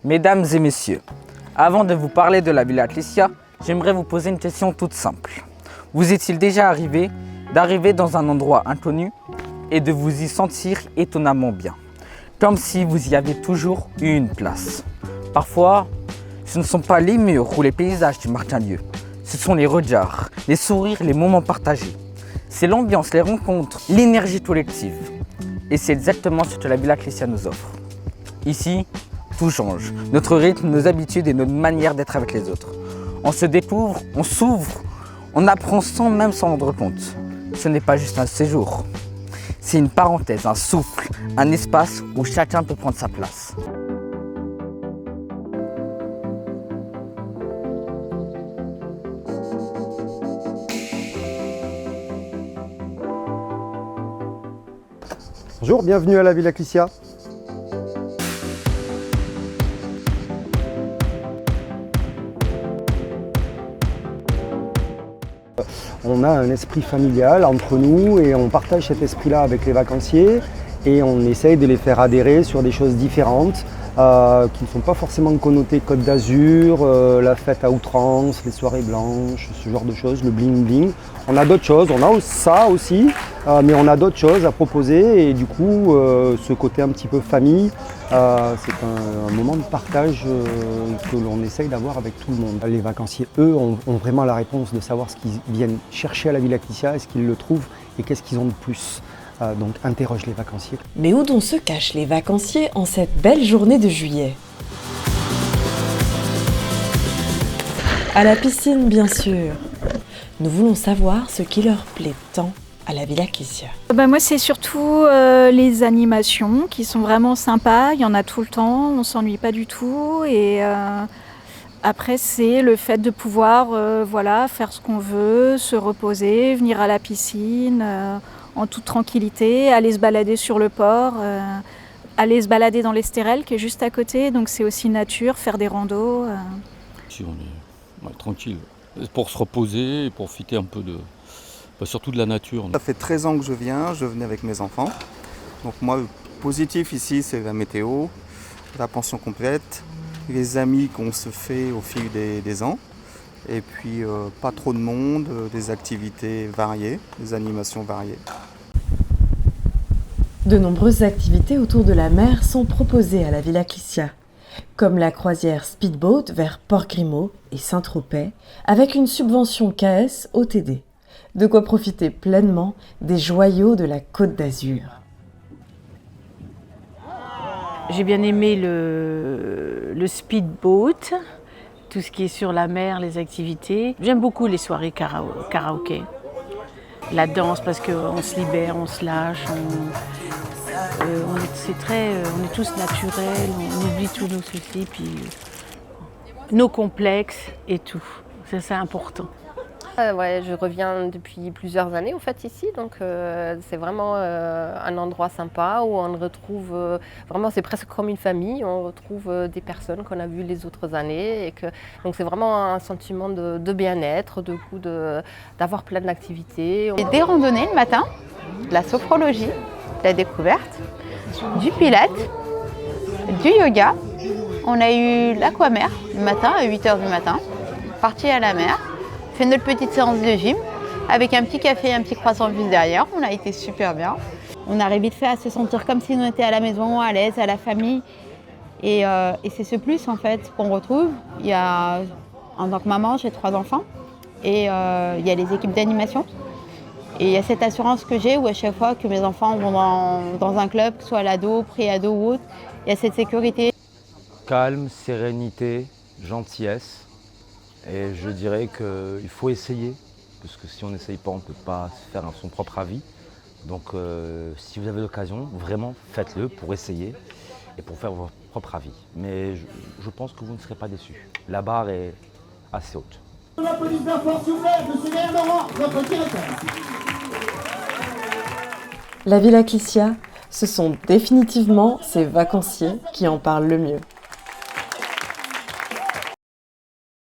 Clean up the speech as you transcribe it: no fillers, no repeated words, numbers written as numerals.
Mesdames et messieurs, avant de vous parler de la Villa Clissia, j'aimerais vous poser une question toute simple. Vous est-il déjà arrivé d'arriver dans un endroit inconnu et de vous y sentir étonnamment bien, comme si vous y aviez toujours eu une place? Parfois, ce ne sont pas les murs ou les paysages qui marquent un lieu, ce sont les regards, les sourires, les moments partagés. C'est l'ambiance, les rencontres, l'énergie collective. Et c'est exactement ce que la Villa Clissia nous offre. Ici, tout change. Notre rythme, nos habitudes et notre manière d'être avec les autres. On se découvre, on s'ouvre, on apprend sans même s'en rendre compte. Ce n'est pas juste un séjour. C'est une parenthèse, un souffle, un espace où chacun peut prendre sa place. Bonjour, bienvenue à la Villa Clissia. On a un esprit familial entre nous et on partage cet esprit-là avec les vacanciers et on essaye de les faire adhérer sur des choses différentes qui ne sont pas forcément connotées Côte d'Azur, la fête à outrance, les soirées blanches, ce genre de choses, le bling bling. On a d'autres choses, on a ça aussi, mais on a d'autres choses à proposer et du coup ce côté un petit peu famille, c'est un moment de partage que l'on essaye d'avoir avec tout le monde. Les vacanciers, eux, ont vraiment la réponse de savoir ce qu'ils viennent chercher à la Villa Clissia, est-ce qu'ils le trouvent et qu'est-ce qu'ils ont de plus. Donc interroge les vacanciers. Mais où donc se cachent les vacanciers en cette belle journée de juillet? À la piscine, bien sûr. Nous voulons savoir ce qui leur plaît tant à la Villa Clissia. Moi, c'est surtout les animations qui sont vraiment sympas. Il y en a tout le temps, on ne s'ennuie pas du tout. Et après, c'est le fait de pouvoir faire ce qu'on veut, se reposer, venir à la piscine en toute tranquillité, aller se balader sur le port, aller se balader dans l'Estérel qui est juste à côté. Donc c'est aussi nature, faire des randos. Si on est tranquille, pour se reposer et pour profiter un peu surtout de la nature. Ça fait 13 ans que je venais avec mes enfants. Donc moi, le positif ici, c'est la météo, la pension complète, les amis qu'on se fait au fil des ans, et puis pas trop de monde, des activités variées, des animations variées. De nombreuses activités autour de la mer sont proposées à la Villa Clissia, comme la croisière Speedboat vers Port-Grimaud et Saint-Tropez, avec une subvention KS OTD. De quoi profiter pleinement des joyaux de la Côte d'Azur. J'ai bien aimé le speedboat, tout ce qui est sur la mer, les activités. J'aime beaucoup les soirées karaoké. La danse parce qu'on se libère, on se lâche, on est tous naturels, on oublie tous nos soucis, puis nos complexes et tout. Ça, c'est important. Ouais, je reviens depuis plusieurs années en fait ici, donc c'est vraiment un endroit sympa où on retrouve vraiment, c'est presque comme une famille, on retrouve des personnes qu'on a vues les autres années donc c'est vraiment un sentiment de bien-être, d'avoir plein d'activités. Et des randonnées le matin, de la sophrologie, de la découverte, du pilates, du yoga. On a eu l'aquamer le matin à 8h du matin, parti à la mer. Fait notre petite séance de gym avec un petit café et un petit croissant juste derrière. On a été super bien. On arrive vite fait à se sentir comme si on était à la maison, à l'aise, à la famille. Et c'est ce plus en fait qu'on retrouve. Il y a, en tant que maman, j'ai 3 enfants et il y a les équipes d'animation. Et il y a cette assurance que j'ai où à chaque fois que mes enfants vont dans un club, que ce soit l'ado, pré-ado ou autre, il y a cette sécurité. Calme, sérénité, gentillesse. Et je dirais qu'il faut essayer, parce que si on n'essaye pas, on ne peut pas se faire son propre avis. Donc si vous avez l'occasion, vraiment faites-le pour essayer et pour faire votre propre avis. Mais je pense que vous ne serez pas déçus. La barre est assez haute. La police d'info, s'il vous plaît, monsieur Gaël Laurent, notre directeur. La Villa Clissia, ce sont définitivement ces vacanciers qui en parlent le mieux.